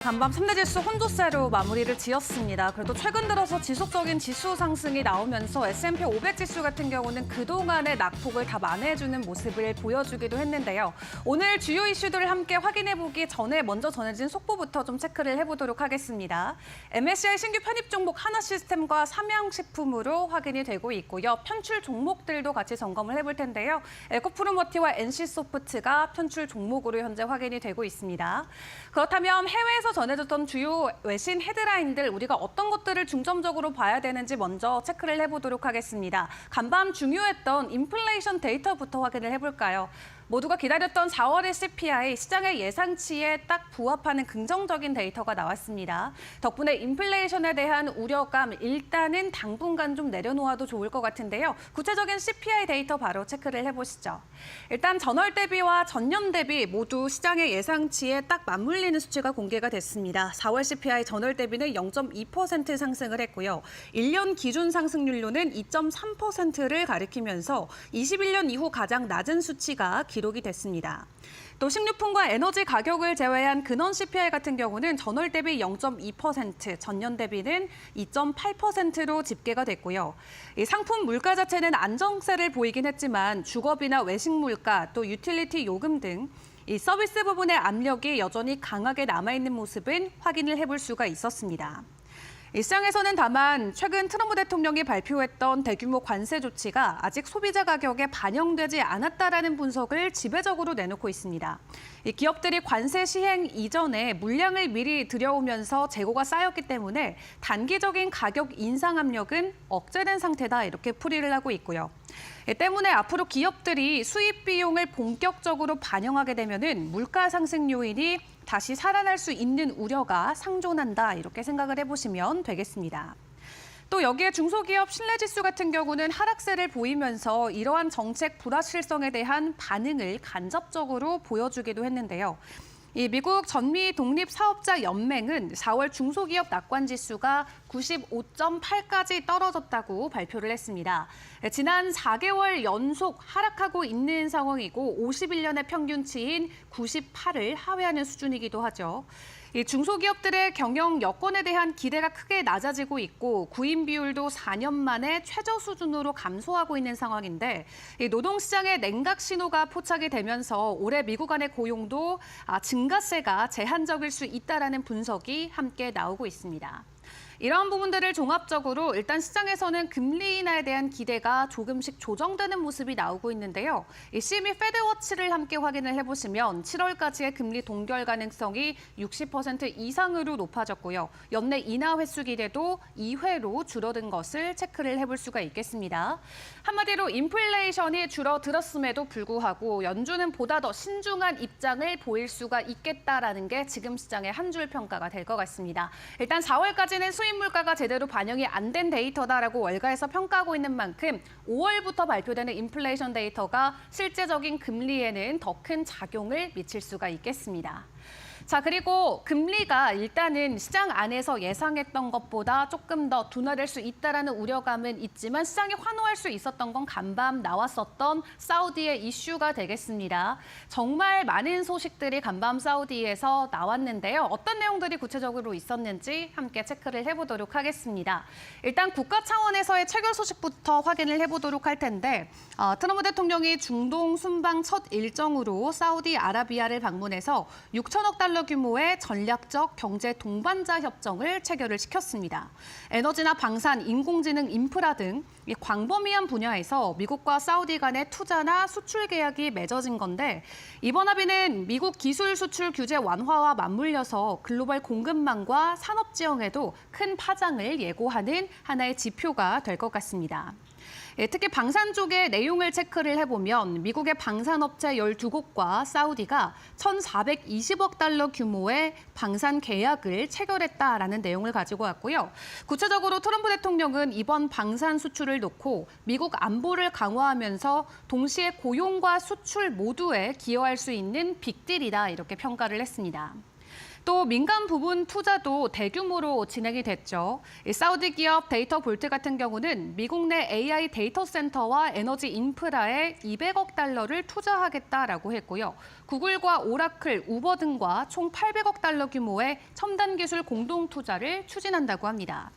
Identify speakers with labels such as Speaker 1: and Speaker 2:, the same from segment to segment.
Speaker 1: 간밤 3대 지수 혼조세로 마무리를 지었습니다. 그래도 최근 들어서 지속적인 지수 상승이 나오면서 S&P 500 지수 같은 경우는 그동안의 낙폭을 다 만회해주는 모습을 보여주기도 했는데요. 오늘 주요 이슈들을 함께 확인해보기 전에 먼저 전해진 속보부터 좀 체크를 해보도록 하겠습니다. MSCI 신규 편입 종목 하나시스템과 삼양식품으로 확인이 되고 있고요. 편출 종목들도 같이 점검을 해볼 텐데요. 에코프로머티와 NC소프트가 편출 종목으로 현재 확인이 되고 있습니다. 그렇다면 해외에서 전해졌던 주요 외신 헤드라인들 우리가 어떤 것들을 중점적으로 봐야 되는지 먼저 체크를 해보도록 하겠습니다. 간밤 중요했던 인플레이션 데이터부터 확인을 해볼까요? 모두가 기다렸던 4월의 CPI, 시장의 예상치에 딱 부합하는 긍정적인 데이터가 나왔습니다. 덕분에 인플레이션에 대한 우려감 일단은 당분간 좀 내려놓아도 좋을 것 같은데요. 구체적인 CPI 데이터 바로 체크를 해보시죠. 일단 전월 대비와 전년 대비 모두 시장의 예상치에 딱 맞물리는 수치가 공개가 됐습니다. 4월 CPI 전월 대비는 0.2% 상승을 했고요. 1년 기준 상승률로는 2.3%를 가리키면서 21년 이후 가장 낮은 수치가 기록이 됐습니다. 또 식료품과 에너지 가격을 제외한 근원 CPI 같은 경우는 전월 대비 0.2%, 전년 대비는 2.8%로 집계가 됐고요. 이 상품 물가 자체는 안정세를 보이긴 했지만 주거비나 외식 물가, 또 유틸리티 요금 등 이 서비스 부분의 압력이 여전히 강하게 남아있는 모습은 확인을 해볼 수가 있었습니다. 시장에서는 다만 최근 트럼프 대통령이 발표했던 대규모 관세 조치가 아직 소비자 가격에 반영되지 않았다라는 분석을 지배적으로 내놓고 있습니다. 이 기업들이 관세 시행 이전에 물량을 미리 들여오면서 재고가 쌓였기 때문에 단기적인 가격 인상 압력은 억제된 상태다 이렇게 풀이를 하고 있고요. 때문에 앞으로 기업들이 수입 비용을 본격적으로 반영하게 되면은 물가 상승 요인이 다시 살아날 수 있는 우려가 상존한다 이렇게 생각을 해보시면 되겠습니다. 또 여기에 중소기업 신뢰지수 같은 경우는 하락세를 보이면서 이러한 정책 불확실성에 대한 반응을 간접적으로 보여주기도 했는데요. 이 미국 전미 독립사업자 연맹은 4월 중소기업 낙관 지수가 95.8까지 떨어졌다고 발표를 했습니다. 지난 4개월 연속 하락하고 있는 상황이고 51년의 평균치인 98을 하회하는 수준이기도 하죠. 이 중소기업들의 경영 여건에 대한 기대가 크게 낮아지고 있고 구인 비율도 4년 만에 최저 수준으로 감소하고 있는 상황인데 이 노동시장의 냉각 신호가 포착이 되면서 올해 미국 안의 고용도 증가세가 제한적일 수 있다라는 분석이 함께 나오고 있습니다. 이러한 부분들을 종합적으로 일단 시장에서는 금리 인하에 대한 기대가 조금씩 조정되는 모습이 나오고 있는데요. 이 CME 페드워치를 함께 확인을 해보시면 7월까지의 금리 동결 가능성이 60% 이상으로 높아졌고요. 연내 인하 횟수 기대도 2회로 줄어든 것을 체크를 해볼 수가 있겠습니다. 한마디로 인플레이션이 줄어들었음에도 불구하고 연준은 보다 더 신중한 입장을 보일 수가 있겠다라는 게 지금 시장의 한 줄 평가가 될 것 같습니다. 일단 4월까지는 수입 물가가 제대로 반영이 안 된 데이터다라고 월가에서 평가하고 있는 만큼 5월부터 발표되는 인플레이션 데이터가 실제적인 금리에는 더 큰 작용을 미칠 수가 있겠습니다. 자, 그리고 금리가 일단은 시장 안에서 예상했던 것보다 조금 더 둔화될 수 있다라는 우려감은 있지만 시장이 환호할 수 있었던 건 간밤 나왔었던 사우디의 이슈가 되겠습니다. 정말 많은 소식들이 간밤 사우디에서 나왔는데요. 어떤 내용들이 구체적으로 있었는지 함께 체크를 해보도록 하겠습니다. 일단 국가 차원에서의 체결 소식부터 확인을 해보도록 할 텐데 트럼프 대통령이 중동 순방 첫 일정으로 사우디아라비아를 방문해서 6천억 달러 규모의 전략적 경제 동반자 협정을 체결을 시켰습니다. 에너지나 방산, 인공지능, 인프라 등 광범위한 분야에서 미국과 사우디 간의 투자나 수출 계약이 맺어진 건데 이번 합의는 미국 기술 수출 규제 완화와 맞물려서 글로벌 공급망과 산업 지형에도 큰 파장을 예고하는 하나의 지표가 될 것 같습니다. 특히 방산 쪽의 내용을 체크를 해보면 미국의 방산업체 12곳과 사우디가 1,420억 달러 규모의 방산 계약을 체결했다라는 내용을 가지고 왔고요. 구체적으로 트럼프 대통령은 이번 방산 수출을 놓고 미국 안보를 강화하면서 동시에 고용과 수출 모두에 기여할 수 있는 빅딜이다 이렇게 평가를 했습니다. 또 민간 부분 투자도 대규모로 진행이 됐죠. 이 사우디 기업 데이터 볼트 같은 경우는 미국 내 AI 데이터 센터와 에너지 인프라에 200억 달러를 투자하겠다라고 했고요. 구글과 오라클, 우버 등과 총 800억 달러 규모의 첨단 기술 공동 투자를 추진한다고 합니다.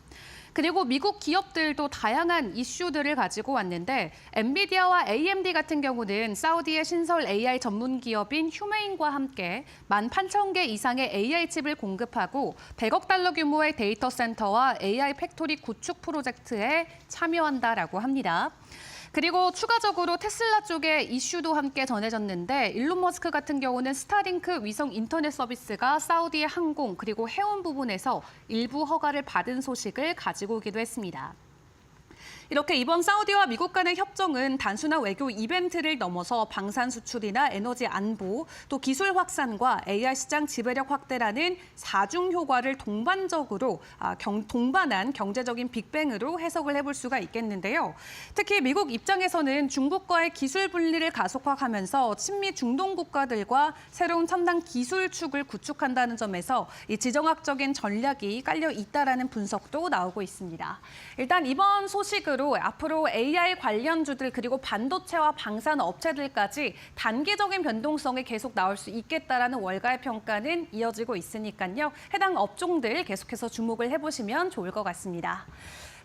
Speaker 1: 그리고 미국 기업들도 다양한 이슈들을 가지고 왔는데 엔비디아와 AMD 같은 경우는 사우디의 신설 AI 전문 기업인 휴메인과 함께 18,000개 이상의 AI 칩을 공급하고 100억 달러 규모의 데이터 센터와 AI 팩토리 구축 프로젝트에 참여한다라고 합니다. 그리고 추가적으로 테슬라 쪽의 이슈도 함께 전해졌는데 일론 머스크 같은 경우는 스타링크 위성 인터넷 서비스가 사우디의 항공 그리고 해운 부분에서 일부 허가를 받은 소식을 가지고 오기도 했습니다. 이렇게 이번 사우디와 미국 간의 협정은 단순한 외교 이벤트를 넘어서 방산 수출이나 에너지 안보, 또 기술 확산과 AI 시장 지배력 확대라는 사중 효과를 동반한 경제적인 빅뱅으로 해석을 해볼 수가 있겠는데요. 특히 미국 입장에서는 중국과의 기술 분리를 가속화하면서 친미 중동 국가들과 새로운 첨단 기술 축을 구축한다는 점에서 이 지정학적인 전략이 깔려 있다라는 분석도 나오고 있습니다. 일단 이번 소식으로 앞으로 AI 관련주들 그리고 반도체와 방산 업체들까지 단기적인 변동성이 계속 나올 수 있겠다라는 월가의 평가는 이어지고 있으니까요. 해당 업종들 계속해서 주목을 해보시면 좋을 것 같습니다.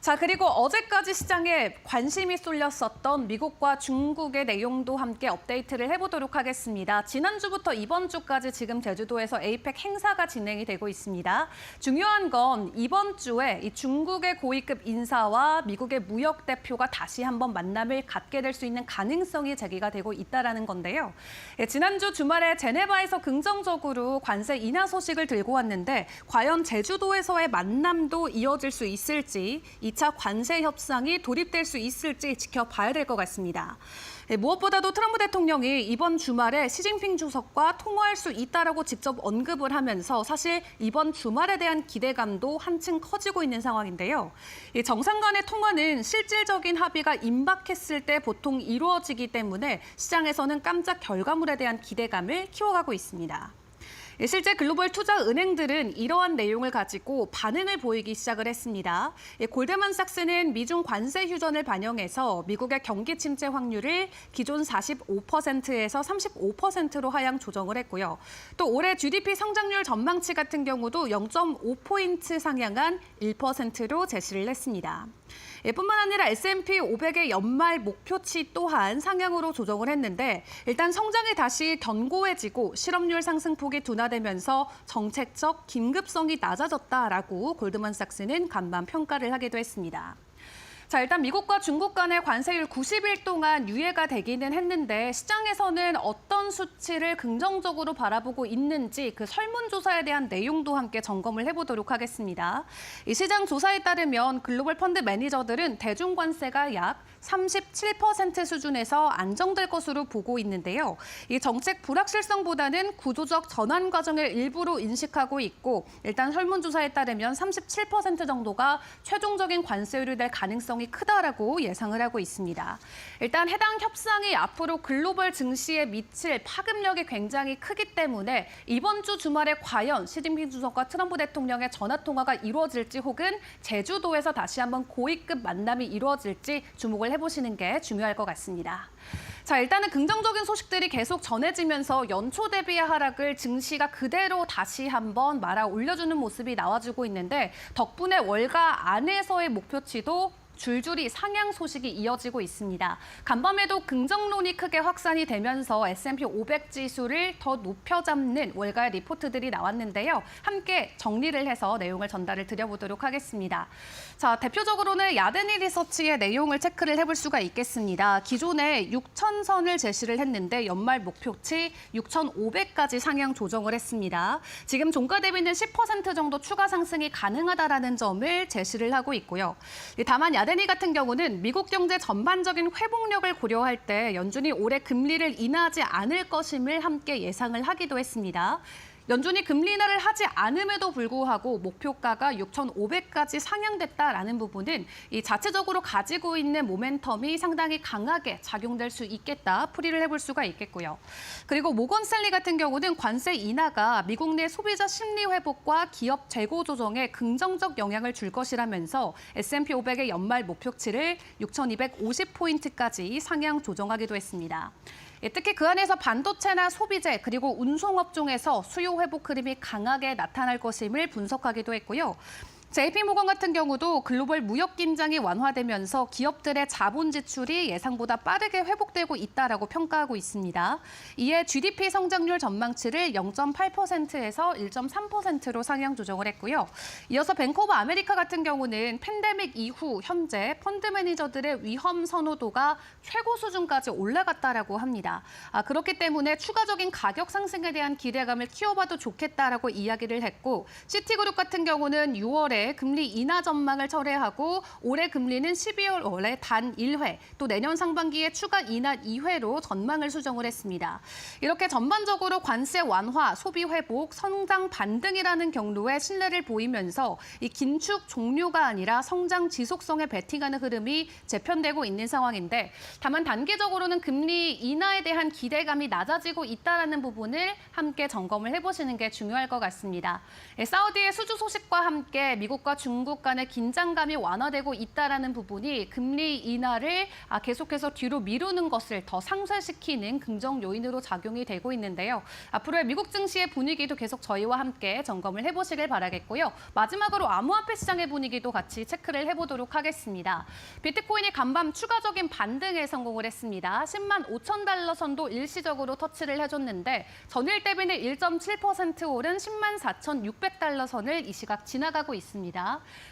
Speaker 1: 자, 그리고 어제까지 시장에 관심이 쏠렸었던 미국과 중국의 내용도 함께 업데이트를 해보도록 하겠습니다. 지난주부터 이번 주까지 지금 제주도에서 에이펙 행사가 진행이 되고 있습니다. 중요한 건 이번 주에 이 중국의 고위급 인사와 미국의 무역 대표가 다시 한번 만남을 갖게 될 수 있는 가능성이 제기가 되고 있다는 건데요. 지난주 주말에 제네바에서 긍정적으로 관세 인하 소식을 들고 왔는데 과연 제주도에서의 만남도 이어질 수 있을지 2차 관세 협상이 도입될 수 있을지 지켜봐야 될 것 같습니다. 무엇보다도 트럼프 대통령이 이번 주말에 시진핑 주석과 통화할 수 있다라고 직접 언급을 하면서 사실 이번 주말에 대한 기대감도 한층 커지고 있는 상황인데요. 정상 간의 통화는 실질적인 합의가 임박했을 때 보통 이루어지기 때문에 시장에서는 깜짝 결과물에 대한 기대감을 키워가고 있습니다. 실제 글로벌 투자 은행들은 이러한 내용을 가지고 반응을 보이기 시작을 했습니다. 골드만삭스는 미중 관세 휴전을 반영해서 미국의 경기 침체 확률을 기존 45%에서 35%로 하향 조정을 했고요. 또 올해 GDP 성장률 전망치 같은 경우도 0.5포인트 상향한 1%로 제시를 했습니다. 뿐만 아니라 S&P 500의 연말 목표치 또한 상향으로 조정을 했는데 일단 성장이 다시 견고해지고 실업률 상승폭이 둔화되면서 정책적 긴급성이 낮아졌다라고 골드만삭스는 간밤 평가를 하기도 했습니다. 자, 일단 미국과 중국 간의 관세율 90일 동안 유예가 되기는 했는데 시장에서는 어떤 수치를 긍정적으로 바라보고 있는지 그 설문조사에 대한 내용도 함께 점검을 해보도록 하겠습니다. 이 시장 조사에 따르면 글로벌 펀드 매니저들은 대중관세가 약 37% 수준에서 안정될 것으로 보고 있는데요. 이 정책 불확실성보다는 구조적 전환 과정을 일부로 인식하고 있고 일단 설문조사에 따르면 37% 정도가 최종적인 관세율이 될 가능성이 크다라고 예상을 하고 있습니다. 일단 해당 협상이 앞으로 글로벌 증시에 미칠 파급력이 굉장히 크기 때문에 이번 주 주말에 과연 시진핑 주석과 트럼프 대통령의 전화통화가 이루어질지 혹은 제주도에서 다시 한번 고위급 만남이 이루어질지 주목을 해보시는 게 중요할 것 같습니다. 자, 일단은 긍정적인 소식들이 계속 전해지면서 연초 대비의 하락을 증시가 그대로 다시 한번 말아 올려주는 모습이 나와주고 있는데 덕분에 월가 안에서의 목표치도 줄줄이 상향 소식이 이어지고 있습니다. 간밤에도 긍정론이 크게 확산이 되면서 S&P 500 지수를 더 높여 잡는 월가의 리포트들이 나왔는데요. 함께 정리를 해서 내용을 전달을 드려보도록 하겠습니다. 자, 대표적으로는 야드니 리서치의 내용을 체크를 해볼 수가 있겠습니다. 기존에 6,000선을 제시를 했는데 연말 목표치 6,500까지 상향 조정을 했습니다. 지금 종가 대비는 10% 정도 추가 상승이 가능하다라는 점을 제시를 하고 있고요. 다만 야드니 같은 경우는 미국 경제 전반적인 회복력을 고려할 때 연준이 올해 금리를 인하하지 않을 것임을 함께 예상을 하기도 했습니다. 연준이 금리 인하를 하지 않음에도 불구하고 목표가가 6,500까지 상향됐다라는 부분은 이 자체적으로 가지고 있는 모멘텀이 상당히 강하게 작용될 수 있겠다 풀이를 해볼 수가 있겠고요. 그리고 모건 스탠리 같은 경우는 관세 인하가 미국 내 소비자 심리 회복과 기업 재고 조정에 긍정적 영향을 줄 것이라면서 S&P 500의 연말 목표치를 6,250포인트까지 상향 조정하기도 했습니다. 특히 그 안에서 반도체나 소비재 그리고 운송업종에서 수요 회복 흐름이 강하게 나타날 것임을 분석하기도 했고요. JP모건 같은 경우도 글로벌 무역 긴장이 완화되면서 기업들의 자본 지출이 예상보다 빠르게 회복되고 있다라고 평가하고 있습니다. 이에 GDP 성장률 전망치를 0.8%에서 1.3%로 상향 조정을 했고요. 이어서 뱅크 오브 아메리카 같은 경우는 팬데믹 이후 현재 펀드 매니저들의 위험 선호도가 최고 수준까지 올라갔다라고 합니다. 그렇기 때문에 추가적인 가격 상승에 대한 기대감을 키워봐도 좋겠다라고 이야기를 했고, 시티그룹 같은 경우는 6월에 금리 인하 전망을 철회하고 올해 금리는 12월에 단 1회, 또 내년 상반기에 추가 인하 2회로 전망을 수정을 했습니다. 이렇게 전반적으로 관세 완화, 소비 회복, 성장 반등이라는 경로에 신뢰를 보이면서 이 긴축 종료가 아니라 성장 지속성에 베팅하는 흐름이 재편되고 있는 상황인데, 다만 단기적으로는 금리 인하에 대한 기대감이 낮아지고 있다는 부분을 함께 점검을 해보시는 게 중요할 것 같습니다. 사우디의 수주 소식과 함께 미국과 중국 간의 긴장감이 완화되고 있다는 부분이 금리 인하를 계속해서 뒤로 미루는 것을 더 상쇄시키는 긍정 요인으로 작용이 되고 있는데요. 앞으로의 미국 증시의 분위기도 계속 저희와 함께 점검을 해보시길 바라겠고요. 마지막으로 암호화폐 시장의 분위기도 같이 체크를 해보도록 하겠습니다. 비트코인이 간밤 추가적인 반등에 성공을 했습니다. 10만 5천 달러 선도 일시적으로 터치를 해줬는데 전일 대비는 1.7% 오른 10만 4,600달러 선을 이 시각 지나가고 있습니다.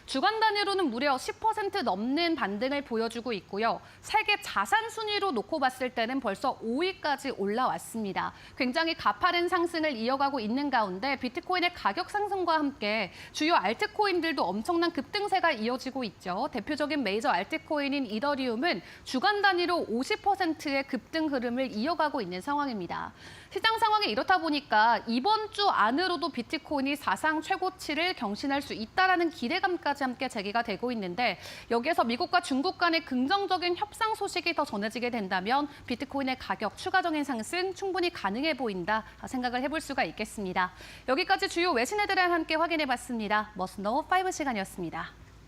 Speaker 1: 주간 단위로는 무려 10% 넘는 반등을 보여주고 있고요. 세계 자산 순위로 놓고 봤을 때는 벌써 5위까지 올라왔습니다. 굉장히 가파른 상승을 이어가고 있는 가운데 비트코인의 가격 상승과 함께 주요 알트코인들도 엄청난 급등세가 이어지고 있죠. 대표적인 메이저 알트코인인 이더리움은 주간 단위로 50%의 급등 흐름을 이어가고 있는 상황입니다. 시장 상황이 이렇다 보니까 이번 주 안으로도 비트코인이 사상 최고치를 경신할 수 있다라는 기대감까지 함께 제기가 되고 있는데, 여기에서 미국과 중국 간의 긍정적인 협상 소식이 더 전해지게 된다면 비트코인의 가격 추가적인 상승 충분히 가능해 보인다 생각을 해볼 수가 있겠습니다. 여기까지 주요 외신 헤드라인 함께 확인해봤습니다. 머스노 5 시간이었습니다.